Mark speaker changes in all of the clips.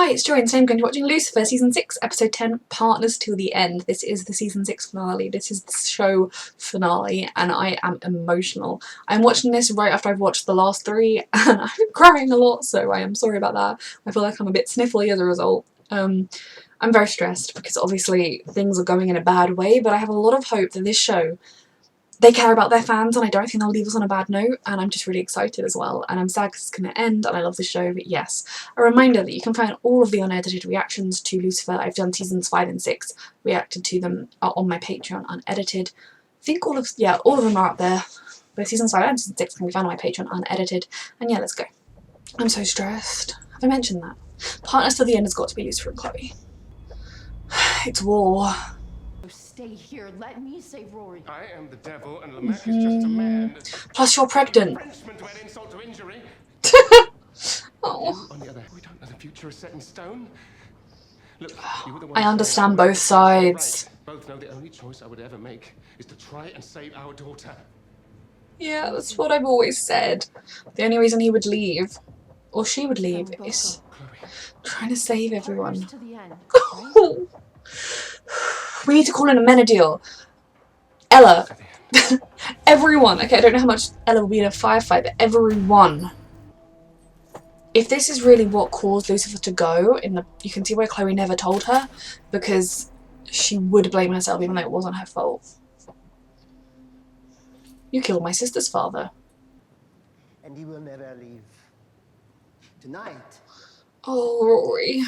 Speaker 1: Hi, it's Joy and today I'm going to be watching Lucifer Season 6, Episode 10, Partners Till the End. This is the Season 6 finale, this is the show finale, and I am emotional. I'm watching this right after I've watched the last three, and I'm crying a lot, so I am sorry about that. I feel like I'm a bit sniffly as a result. I'm very stressed, because obviously things are going in a bad way, but I have a lot of hope that this show, they care about their fans, and I don't think they'll leave us on a bad note, and I'm just really excited as well. And I'm sad because it's going to end, and I love the show, but yes. A reminder that you can find all of the unedited reactions to Lucifer. I've done seasons 5 and 6, reacted to them on my Patreon unedited. I think all of them are up there. Both seasons 5 and season 6 can be found on my Patreon unedited. And yeah, let's go. I'm so stressed. Have I mentioned that? Partners Till the End has got to be Lucifer and Chloe. It's war.
Speaker 2: Stay here. Let me save Rory.
Speaker 3: I am the devil and Lamech is just a man.
Speaker 1: Plus you're pregnant.
Speaker 3: Oh. On the other, we don't know the future is set in stone. Look, you were the one
Speaker 1: I understand both sides.
Speaker 3: Right. Both know the only choice I would ever make is to try and save our daughter.
Speaker 1: Yeah, that's what I've always said. The only reason he would leave, or she would leave, is trying to save everyone. We need to call in a Menadil. Ella. Everyone. Okay, I don't know how much Ella will be in a firefight, but everyone. If this is really what caused Lucifer to go, you can see why Chloe never told her, because she would blame herself even though it wasn't her fault. You killed my sister's father.
Speaker 4: And he will never leave. Tonight.
Speaker 1: Oh, Rory.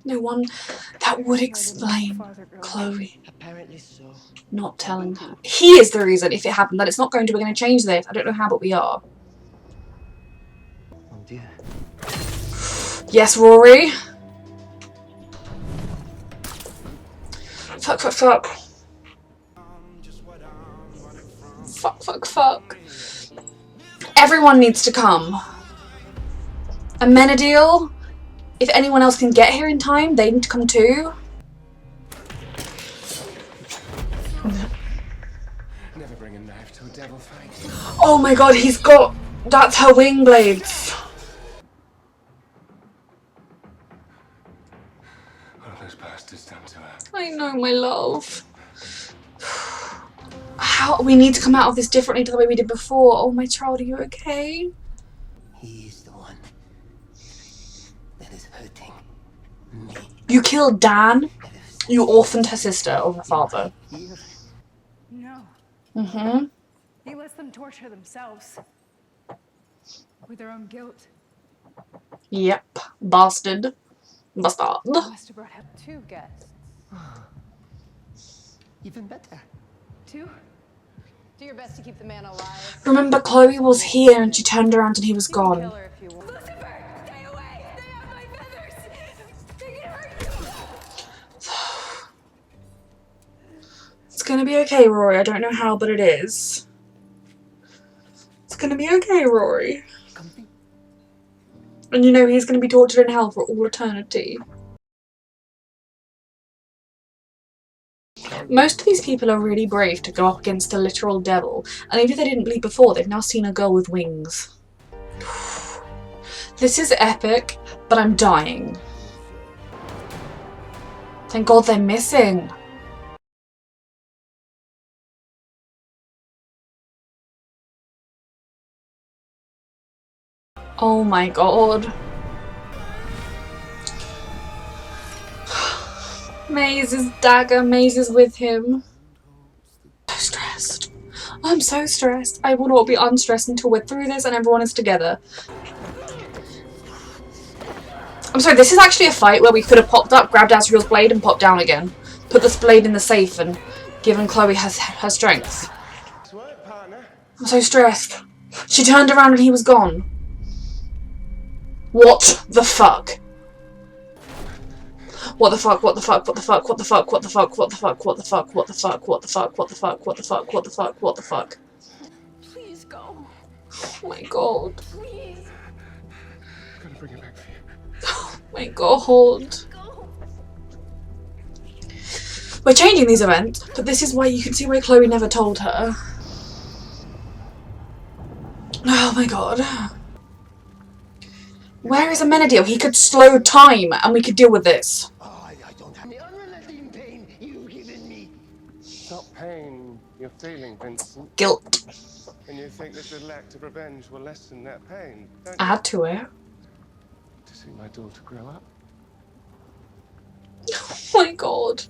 Speaker 1: No one that would explain Chloe
Speaker 4: Apparently so.
Speaker 1: not telling her. He is the reason, if it happened, that it's not going to. We're going to change this. I don't know how, but we are.
Speaker 4: Oh dear.
Speaker 1: Yes, Rory. Fuck, fuck, fuck. Fuck, fuck, fuck. Everyone needs to come. A Menadil. If anyone else can get here in time, they need to come too.
Speaker 3: Never bring a knife to a devil fight.
Speaker 1: Oh my god, he's got... That's her wing blades.
Speaker 3: What have those bastards done to her?
Speaker 1: I know, my love. How... We need to come out of this differently to the way we did before. Oh, my child, are you okay?
Speaker 4: He's the one that is hurting me.
Speaker 1: You killed Dan. You orphaned her sister or her father.
Speaker 5: No.
Speaker 1: Mm-hmm.
Speaker 5: He lets them torture themselves. With their own guilt.
Speaker 1: Yep. Bastard. Bastard.
Speaker 5: Must have brought up 2 guests.
Speaker 4: Even better.
Speaker 5: 2?
Speaker 2: Do your best to keep the man alive.
Speaker 1: Remember, Chloe was here and she turned around and he was gone.
Speaker 5: Kill her if you want. Lucifer, stay away! They have my feathers! They can hurt you!
Speaker 1: It's gonna be okay, Rory. I don't know how, but it is. It's gonna be okay, Rory.
Speaker 4: Comfy.
Speaker 1: And you know he's gonna be tortured in hell for all eternity. Most of these people are really brave to go up against the literal devil, and even if they didn't believe before, they've now seen a girl with wings. This is epic, but I'm dying. Thank God they're missing. Oh my god. Maze's dagger, Maze is with him. So stressed. I'm so stressed. I will not be unstressed until we're through this and everyone is together. I'm sorry, this is actually a fight where we could have popped up, grabbed Azrael's blade and popped down again. Put this blade in the safe and given Chloe her strength. I'm so stressed. She turned around and he was gone. What the fuck? What the fuck, what the fuck, what the fuck, what the fuck, what the fuck, what the fuck, what the fuck, what the fuck, what the fuck, what the fuck, what the fuck, what the fuck, what the fuck.
Speaker 2: Please go.
Speaker 1: Oh my god.
Speaker 2: Please.
Speaker 3: I'm gonna bring it back for you.
Speaker 1: Oh my god.
Speaker 2: Go.
Speaker 1: We're changing these events, but this is why you can see why Chloe never told her. Oh my god. Where is Amenadiel? He could slow time and we could deal with this.
Speaker 4: Oh, I don't have the unrelenting pain you've given me.
Speaker 3: It's not pain you're feeling, Vincent.
Speaker 1: Guilt.
Speaker 3: And you think this little act of revenge will lessen that pain, don't you?
Speaker 1: Add to it.
Speaker 3: To see my daughter grow up.
Speaker 1: Oh my god.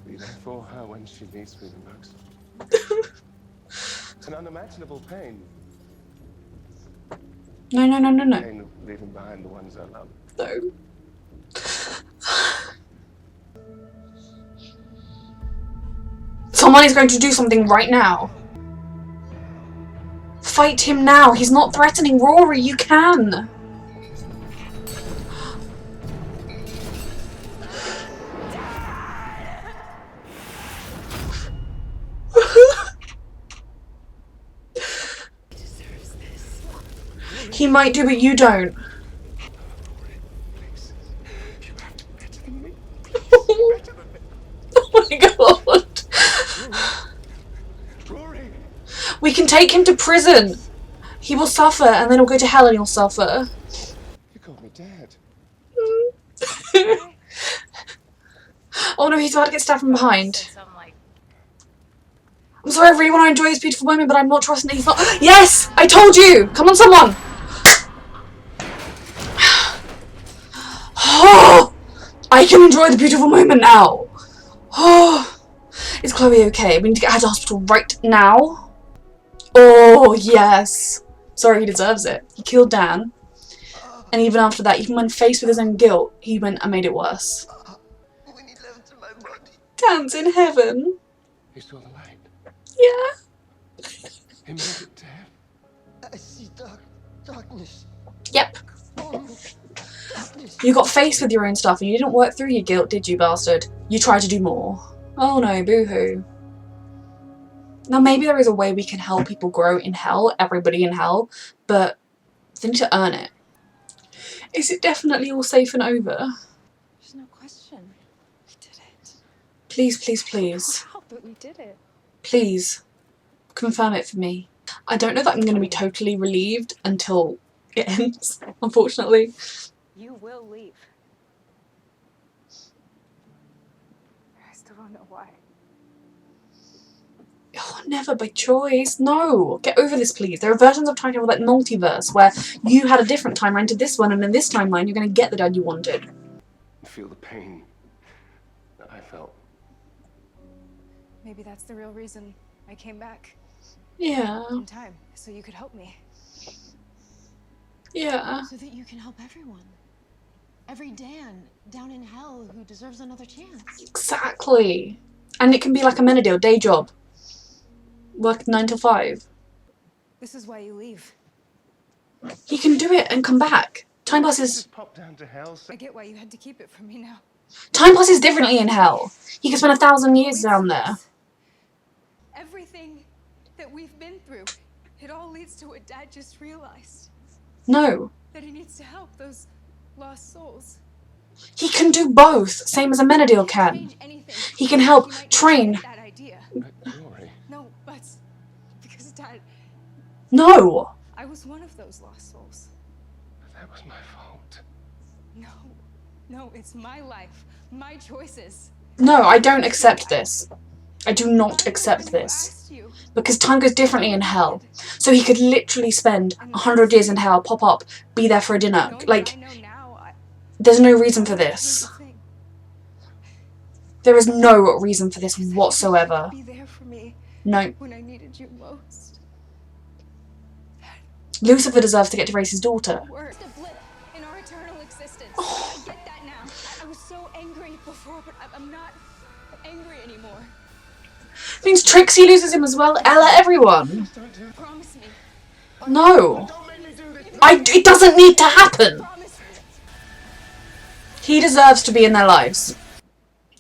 Speaker 3: Be there for her when she needs me the most. It's an unimaginable pain.
Speaker 1: No, no, no, no, no.
Speaker 3: Pain of leaving behind the ones I love.
Speaker 1: No. Someone is going to do something right now. Fight him now. He's not threatening Rory. You can. He might do, but you don't.
Speaker 3: Please. You have to be better than me. Better than me.
Speaker 1: Oh my god.
Speaker 3: Rory!
Speaker 1: We can take him to prison. He will suffer and then he'll go to hell and he'll suffer.
Speaker 3: You called me Dad.
Speaker 1: Oh no, he's about to get stabbed from behind.
Speaker 5: Said something like,
Speaker 1: I'm sorry, I really want to enjoy this beautiful moment, but I'm not trusting that he's not. Yes! I told you! Come on, someone! Oh! I can enjoy the beautiful moment now! Oh! Is Chloe okay? We need to get her to hospital right now. Oh, yes! Sorry, he deserves it. He killed Dan. And even after that, even when faced with his own guilt, he went and made it worse.
Speaker 4: When he left my body.
Speaker 1: Dan's in heaven.
Speaker 3: You saw the light.
Speaker 1: Yeah.
Speaker 3: He made it to heaven.
Speaker 4: I see darkness.
Speaker 1: Yep.
Speaker 4: Only darkness.
Speaker 1: You got faced with your own stuff and you didn't work through your guilt, did you, bastard? You tried to do more. Oh no, boo-hoo. Now maybe there is a way we can help people grow in hell, everybody in hell, but they need to earn it. Is it definitely all safe and over?
Speaker 5: there's no question. We did it.
Speaker 1: Please, please, please.
Speaker 5: Wow, but we did it.
Speaker 1: Please. Confirm it for me. I don't know that I'm going to be totally relieved until it ends, unfortunately.
Speaker 5: You will leave. I still don't know why.
Speaker 1: Oh, never by choice. No. Get over this, please. There are versions of time travel like multiverse where you had a different timeline to this one, and in this timeline you're going to get the dad you wanted.
Speaker 3: Feel the pain that I felt.
Speaker 2: Maybe that's the real reason I came back
Speaker 1: Yeah.
Speaker 2: in time, so you could help me.
Speaker 1: Yeah.
Speaker 2: So that you can help everyone. Every Dan down in hell who deserves another chance.
Speaker 1: Exactly. And it can be like a Menadil day job. Work 9 to 5.
Speaker 2: This is why you leave.
Speaker 1: He can do it and come back. Time passes.
Speaker 3: Just pop down to hell.
Speaker 2: I get why you had to keep it from me now.
Speaker 1: Time passes differently in hell. He could spend 1,000 years down there.
Speaker 2: Everything that we've been through, it all leads to what Dad just realized.
Speaker 1: No.
Speaker 2: That he needs to help those lost souls.
Speaker 1: He can do both, same as a Menadil can.
Speaker 2: Change anything.
Speaker 1: He can help
Speaker 2: He might
Speaker 1: train.
Speaker 2: not get that idea.
Speaker 3: Rory.
Speaker 2: No, but because Dad,
Speaker 1: No.
Speaker 2: I was one of those lost souls.
Speaker 3: That was my fault.
Speaker 2: No, it's my life, my choices.
Speaker 1: No, I don't accept this. I do not accept
Speaker 2: Who
Speaker 1: this.
Speaker 2: asked you?
Speaker 1: Because time goes differently in hell. So he could literally spend 100 years in hell, pop up, be there for a dinner.
Speaker 2: Knowing
Speaker 1: Like,
Speaker 2: what I know now,
Speaker 1: there's no reason for
Speaker 2: here's
Speaker 1: this.
Speaker 2: the thing.
Speaker 1: There is no reason for this whatsoever.
Speaker 2: Be there for me
Speaker 1: No.
Speaker 2: when I needed you most.
Speaker 1: Lucifer deserves to get to raise his daughter.
Speaker 2: Word. Just a blip in our eternal existence. I get that now. I was so angry before, but I'm not angry anymore.
Speaker 1: Means Trixie loses him as well. Ella, everyone.
Speaker 2: Promise me.
Speaker 1: No.
Speaker 3: Don't make me do this.
Speaker 1: It doesn't need to happen.
Speaker 2: Promise me.
Speaker 1: He deserves to be in their lives.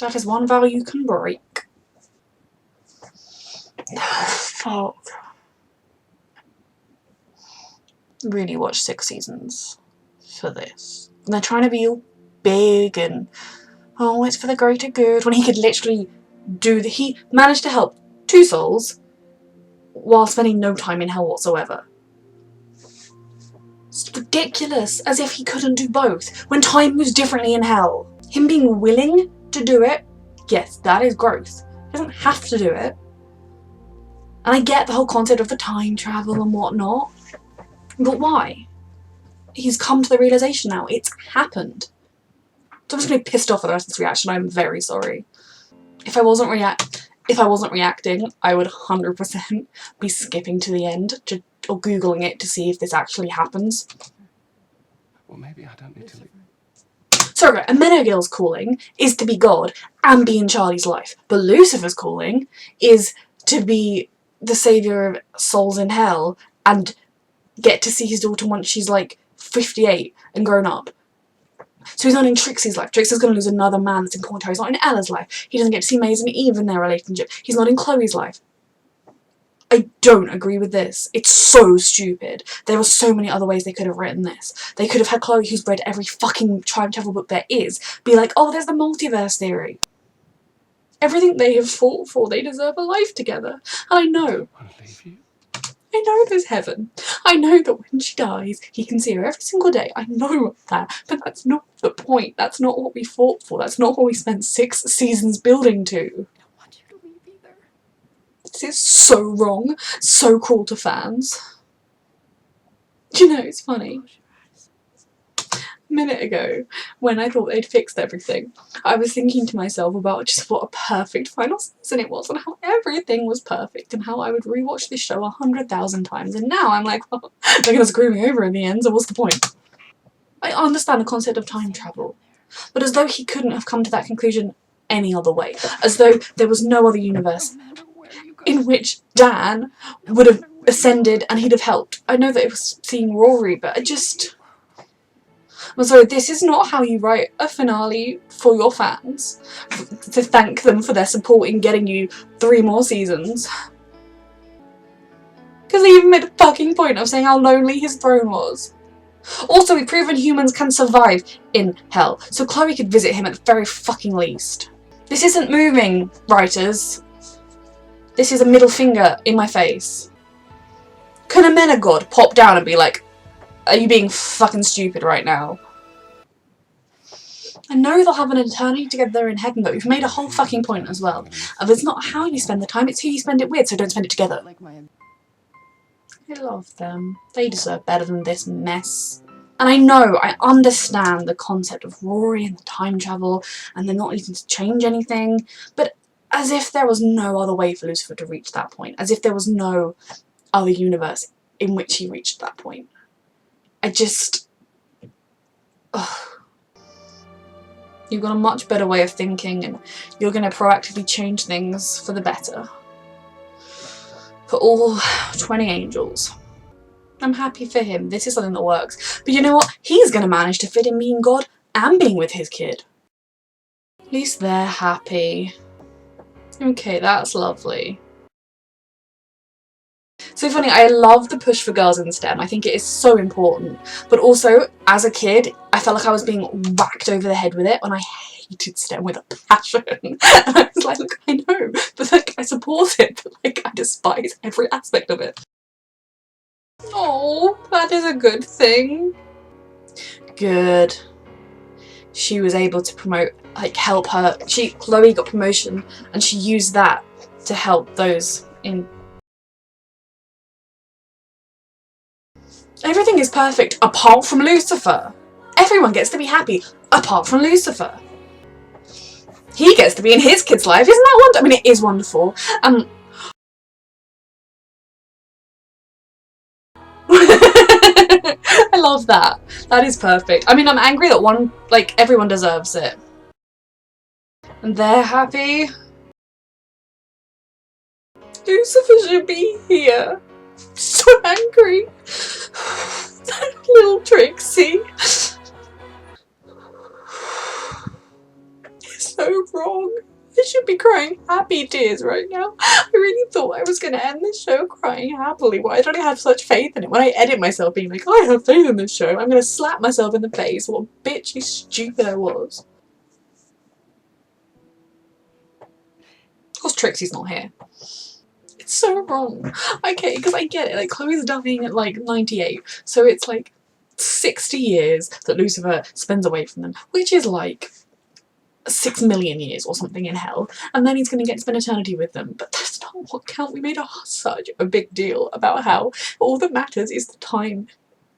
Speaker 1: That is one vow you can break. Fuck. Really watch 6 seasons for this. And they're trying to be all big and, oh, it's for the greater good, when he could literally do he managed to help 2 souls while spending no time in hell whatsoever. ridiculous, as if he couldn't do both, when time moves differently in hell. Him being willing to do it, yes, that is growth. He doesn't have to do it. And I get the whole concept of the time travel and whatnot, but why? He's come to the realisation now. It's happened. So I'm just going to be pissed off at the rest of this reaction. I'm very sorry. If I wasn't reacting, I would 100% be skipping to the end or Googling it to see if this actually happens.
Speaker 3: Well, maybe I don't need to leave.
Speaker 1: So right, Amenagil's calling is to be God and be in Charlie's life, but Lucifer's calling is to be the saviour of souls in hell and get to see his daughter once she's like 58 and grown up. So he's not in Trixie's life. Trixie's going to lose another man that's important to her. He's not in Ella's life. He doesn't get to see Maze and Eve in their relationship. He's not in Chloe's life. I don't agree with this. It's so stupid. There were so many other ways they could have written this. They could have had Chloe, who's read every fucking time travel book there is, be like, oh, there's the multiverse theory. Everything they have fought for, they deserve a life together. And I know.
Speaker 3: I want to leave you.
Speaker 1: I know there's heaven. I know that when she dies, he can see her every single day. I know that. But that's not the point. That's not what we fought for. That's not what we spent 6 seasons building to.
Speaker 2: I don't want you to leave either.
Speaker 1: This is so wrong. So cruel to fans. Do you know, it's funny. A minute ago, when I thought they'd fixed everything, I was thinking to myself about just what a perfect final season it was and how everything was perfect and how I would rewatch this show 100,000 times, and now I'm like, well, they're gonna screw me over in the end, so what's the point? I understand the concept of time travel, but as though he couldn't have come to that conclusion any other way, as though there was no other universe in which Dan would have ascended and he'd have helped. I know that it was seeing Rory, but I'm sorry, this is not how you write a finale for your fans, to thank them for their support in getting you 3 more seasons. Because they even made a fucking point of saying how lonely his throne was. Also, we've proven humans can survive in hell, so Chloe could visit him at the very fucking least. This isn't moving, writers. This is a middle finger in my face. Can a Menagod pop down and be like, are you being fucking stupid right now? I know they'll have an eternity together in heaven, but we've made a whole fucking point as well. Of it's not how you spend the time, it's who you spend it with, so don't spend it together. I love them. They deserve better than this mess. And I know, I understand the concept of Rory and the time travel, and they're not needing to change anything, but as if there was no other way for Lucifer to reach that point. As if there was no other universe in which he reached that point. I just... Ugh. You've got a much better way of thinking and you're going to proactively change things for the better. For all 20 angels. I'm happy for him. This is something that works. But you know what? He's going to manage to fit in being God and being with his kid. At least they're happy. Okay, that's lovely. So funny, I love the push for girls in STEM. I think it is so important. But also, as a kid, I felt like I was being whacked over the head with it when I hated STEM with a passion. And I was like, look, I know, but like, I support it, but like, I despise every aspect of it. Oh, that is a good thing. Good. She was able to promote, like, help her. Chloe got promotion, and she used that to help those in. Everything is perfect apart from Lucifer. Everyone gets to be happy apart from Lucifer. He gets to be in his kid's life. Isn't that wonderful? I mean, it is wonderful. I love that. That is perfect. I mean, I'm angry that everyone deserves it. And they're happy. Lucifer should be here. So angry. Little Trixie. It's so wrong. I should be crying happy tears right now. I really thought I was going to end this show crying happily. Why don't I have such faith in it? When I edit myself being like, I have faith in this show, I'm going to slap myself in the face. What a bitchy stupid I was. Of course Trixie's not here. It's so wrong. Okay, because I get it. Like, Chloe's dying at like 98. So it's like 60 years that Lucifer spends away from them, which is like 6 million years or something in hell, and then he's going to get to spend eternity with them. But that's not what counts. We made such a big deal about how all that matters is the time.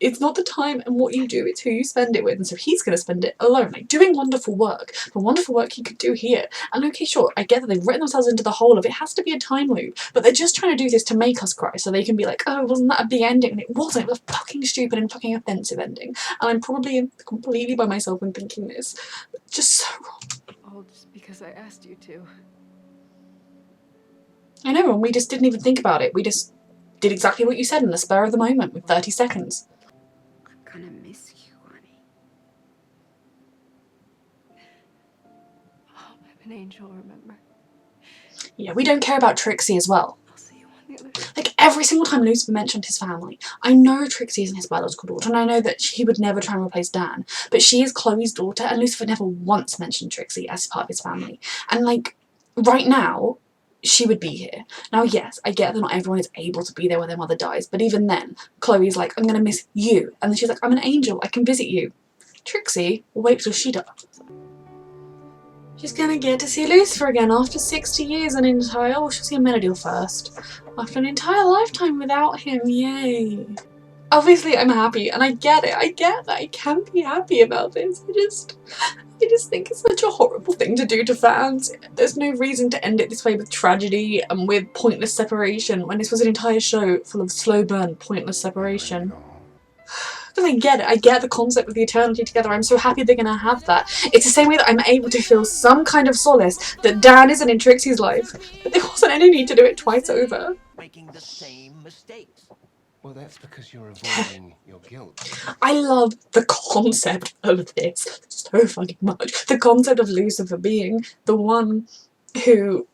Speaker 1: It's not the time and what you do, it's who you spend it with. And so he's going to spend it alone, like doing wonderful work. The wonderful work he could do here. And okay, sure, I get that they've written themselves into the hole of it has to be a time loop, but they're just trying to do this to make us cry so they can be like, oh, wasn't that a big ending? And it wasn't. It was a fucking stupid and fucking offensive ending. And I'm probably completely by myself in thinking this. Just so wrong.
Speaker 2: All just because I asked you to.
Speaker 1: I know, and we just didn't even think about it. We just did exactly what you said in the spur of the moment with 30 seconds.
Speaker 2: I'm gonna miss you, honey. Oh, I'm an angel, remember?
Speaker 1: Yeah, we don't care about Trixie as well.
Speaker 2: I'll see you on the other side.
Speaker 1: Like, every single time Lucifer mentioned his family, I know Trixie isn't his biological daughter, and I know that he would never try and replace Dan, but she is Chloe's daughter, and Lucifer never once mentioned Trixie as part of his family. And, like, right now, she would be here. Now, yes, I get that not everyone is able to be there when their mother dies, but even then, Chloe's like, I'm gonna miss you. And then she's like, I'm an angel, I can visit you. Trixie will wait till she does. She's gonna get to see Lucifer again after 60 years, an entire, well, she'll see Amenadiel first. After an entire lifetime without him, yay. Obviously, I'm happy, and I get it, I get that I can be happy about this. I just think it's such a horrible thing to do to fans. There's no reason to end it this way with tragedy and with pointless separation when this was an entire show full of slow burn, pointless separation. But I get it, I get the concept of the eternity together. I'm so happy they're gonna have that. It's the same way that I'm able to feel some kind of solace that Dan isn't in Trixie's life, but there wasn't any need to do it twice over.
Speaker 6: Making the same mistakes.
Speaker 3: Well, that's because you're avoiding your guilt.
Speaker 1: I love the concept of this so fucking much. The concept of Lucifer being the one who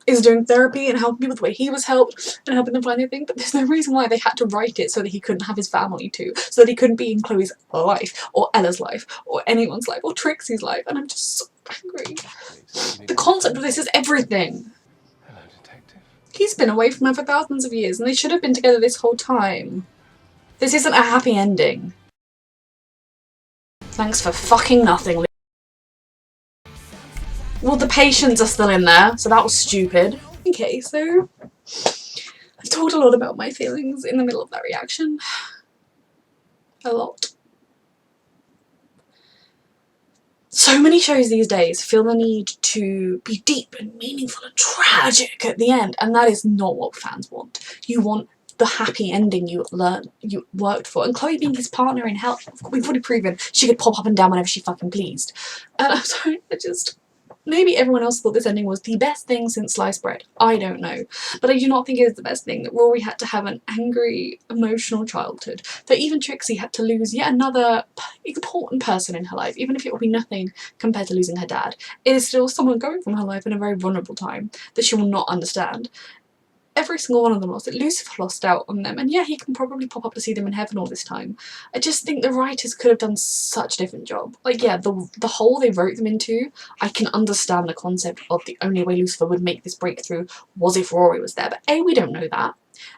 Speaker 1: is doing therapy and helping people the way he was helped and helping them find their thing, but there's no reason why they had to write it so that he couldn't have his family too, so that he couldn't be in Chloe's life, or Ella's life, or anyone's life, or Trixie's life, and I'm just so angry. The concept of this is everything.
Speaker 3: Hello, detective.
Speaker 1: He's been away from her for thousands of years, and they should have been together this whole time. This isn't a happy ending. Thanks for fucking nothing. Well, the patients are still in there, so that was stupid. Okay, so I've talked a lot about my feelings in the middle of that reaction. A lot. So many shows these days feel the need to be deep and meaningful and tragic at the end, and that is not what fans want. You want the happy ending you worked for. And Chloe being his partner in hell, we've already proven she could pop up and down whenever she fucking pleased. And I'm sorry, maybe everyone else thought this ending was the best thing since sliced bread. I don't know. But I do not think it is the best thing that Rory had to have an angry, emotional childhood. That even Trixie had to lose yet another important person in her life. Even if it will be nothing compared to losing her dad. It is still someone going from her life in a very vulnerable time that she will not understand. Every single one of them lost it. Lucifer lost out on them, and yeah, he can probably pop up to see them in heaven all this time. I just think the writers could have done such a different job. Like, yeah, the hole they wrote them into, I can understand the concept of the only way Lucifer would make this breakthrough was if Rory was there, but A, we don't know that,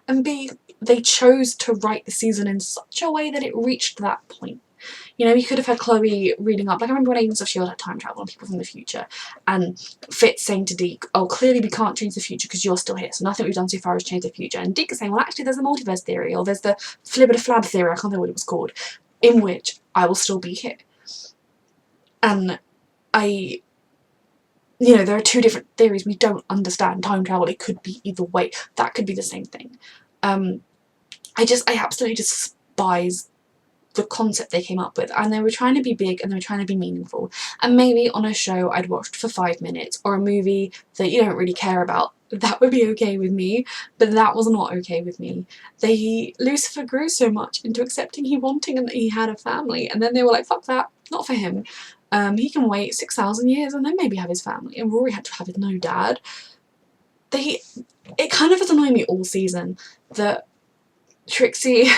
Speaker 1: and B, they chose to write the season in such a way that it reached that point. You know, you could have had Chloe reading up, like I remember when Agents of S.H.I.E.L.D. had time travel and people from the future, and Fitz saying to Deke, oh, clearly we can't change the future because you're still here, so nothing we've done so far has changed the future. And Deke is saying, well, actually there's the multiverse theory, or there's the flibber-flab theory, I can't remember what it was called, in which I will still be here. And you know, there are two different theories we don't understand. Time travel, it could be either way. That could be the same thing. I absolutely despise the concept they came up with, and they were trying to be big and they were trying to be meaningful, and maybe on a show I'd watched for 5 minutes or a movie that you don't really care about, that would be okay with me, but that was not okay with me. Lucifer grew so much into accepting he wanting and that he had a family, and then they were like, fuck that, not for him. He can wait 6,000 years and then maybe have his family, and Rory had to have his no dad. It kind of has annoyed me all season that Trixie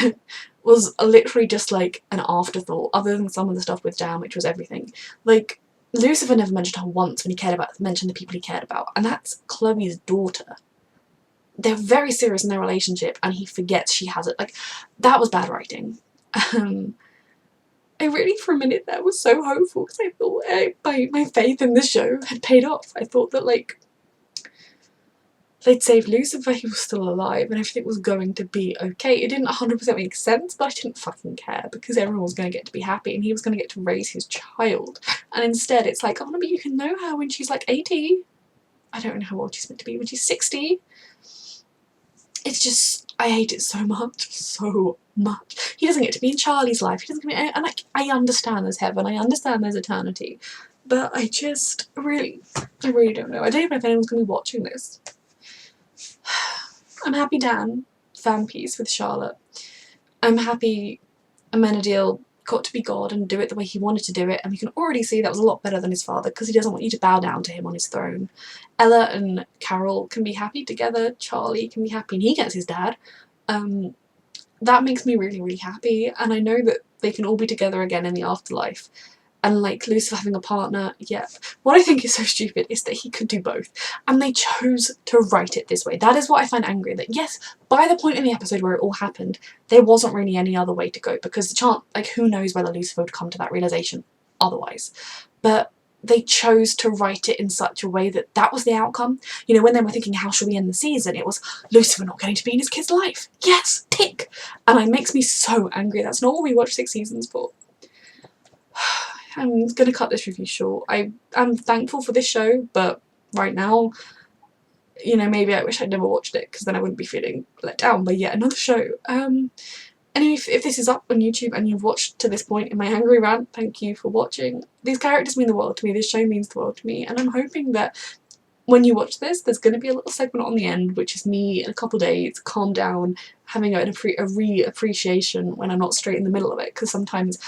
Speaker 1: was literally just like an afterthought, other than some of the stuff with Dan, which was everything. Like, Lucifer never mentioned her once when he mentioned the people he cared about, and that's Chloe's daughter. They're very serious in their relationship, and he forgets she has it. Like, that was bad writing. I really for a minute there was so hopeful because I thought my faith in the show had paid off. I thought that like they'd saved Lucifer, he was still alive, and everything was going to be okay. It didn't 100% make sense, but I didn't fucking care because everyone was going to get to be happy and he was going to get to raise his child. And instead it's like, oh no, but you can know her when she's like 80. I don't know how old she's meant to be, when she's 60. It's just, I hate it so much, so much. He doesn't get to be in Charlie's life, he doesn't get to be, and like, I understand there's heaven, I understand there's eternity, but I really don't know. I don't even know if anyone's going to be watching this. I'm happy Dan found peace with Charlotte. I'm happy Amenadiel got to be God and do it the way he wanted to do it, and we can already see that was a lot better than his father because he doesn't want you to bow down to him on his throne. Ella and Carol can be happy together, Charlie can be happy and he gets his dad. That makes me really, really happy, and I know that they can all be together again in the afterlife. And like Lucifer having a partner, yeah. What I think is so stupid is that he could do both. And they chose to write it this way. That is what I find angry. That yes, by the point in the episode where it all happened, there wasn't really any other way to go. Because the chance, like who knows whether Lucifer would come to that realization otherwise. But they chose to write it in such a way that that was the outcome. You know, when they were thinking how should we end the season, it was Lucifer not getting to be in his kid's life. Yes, tick. And it makes me so angry. That's not what we watched 6 seasons for. I'm going to cut this review short. I'm thankful for this show, but right now, you know, maybe I wish I'd never watched it because then I wouldn't be feeling let down by yet another show. Anyway, if this is up on YouTube and you've watched to this point in my angry rant, thank you for watching. These characters mean the world to me, this show means the world to me, and I'm hoping that when you watch this, there's going to be a little segment on the end, which is me in a couple days, calm down, having a re-appreciation when I'm not straight in the middle of it, because sometimes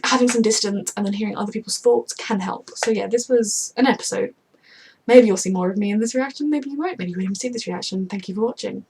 Speaker 1: having some distance and then hearing other people's thoughts can help. So yeah, this was an episode. Maybe you'll see more of me in this reaction, maybe you won't, maybe you won't even see this reaction. Thank you for watching.